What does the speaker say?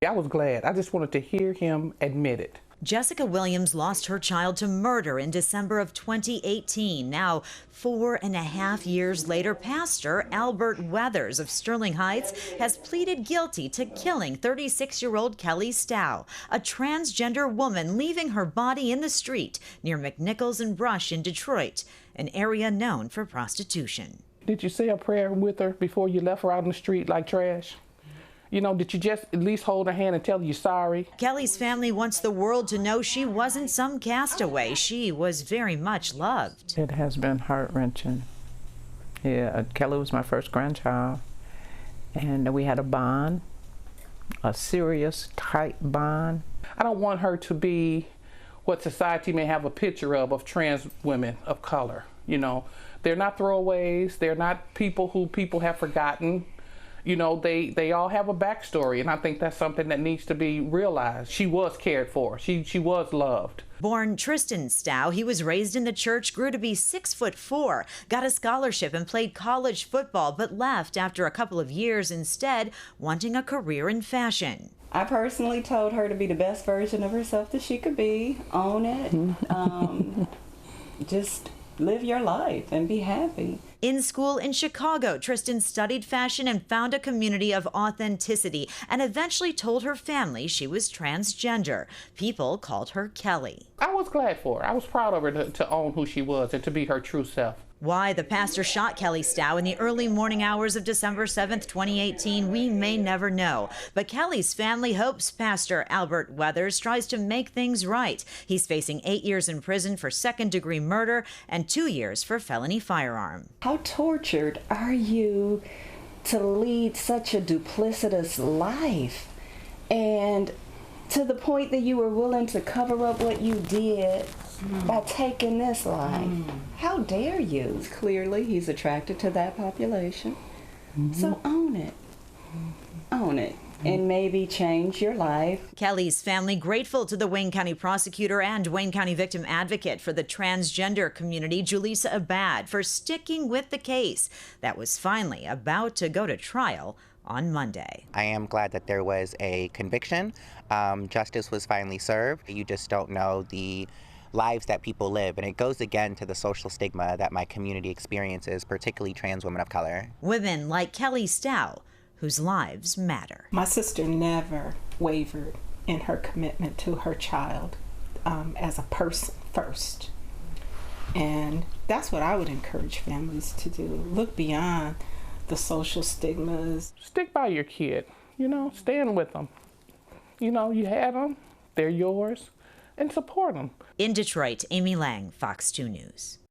I was glad. I just wanted to hear him admit it. Jessica Williams lost her child to murder in December of 2018. Now, 4.5 years later, Pastor Albert Weathers of Sterling Heights has pleaded guilty to killing 36-year-old Kelly Stough, a transgender woman leaving her body in the street near McNichols and Brush in Detroit, an area known for prostitution. Did you say a prayer with her before you left her out in the street like trash? You know, did you just at least hold her hand and tell her you're sorry? Kelly's family wants the world to know she wasn't some castaway. She was very much loved. It has been heart-wrenching. Yeah, Kelly was my first grandchild, and we had a bond, a serious, tight bond. I don't want her to be what society may have a picture of trans women of color. You know, they're not throwaways. They're not people who people have forgotten. You know, they all have a backstory, and I think that's something that needs to be realized. She was cared for. She was loved. Born Tristan Stough, he was raised in the church, grew to be 6'4", got a scholarship and played college football, but left after a couple of years instead, wanting a career in fashion. I personally told her to be the best version of herself that she could be, own it, just live your life and be happy. In school in Chicago, Tristan studied fashion and found a community of authenticity and eventually told her family she was transgender. People called her Kelly. I was glad for her. I was proud of her to own who she was and to be her true self. Why the pastor shot Kelly Stough in the early morning hours of December 7th, 2018, we may never know. But Kelly's family hopes Pastor Albert Weathers tries to make things right. He's facing 8 years in prison for second-degree murder and 2 years for felony firearm. How tortured are you to lead such a duplicitous life, and to the point that you were willing to cover up what you did by taking this life? How dare you? Clearly, he's attracted to that population. So own it. Own it. And maybe change your life. Kelly's family grateful to the Wayne County prosecutor and Wayne County victim advocate for the transgender community, Julissa Abad, for sticking with the case that was finally about to go to trial on Monday. I am glad that there was a conviction. Justice was finally served. You just don't know the lives that people live, and it goes again to the social stigma that my community experiences, particularly trans women of color. Women like Kelly Stough, whose lives matter. My sister never wavered in her commitment to her child as a person first. And that's what I would encourage families to do. Look beyond the social stigmas. Stick by your kid, you know, stand with them. You know, you had them, they're yours, and support them. In Detroit, Amy Lang, Fox 2 News.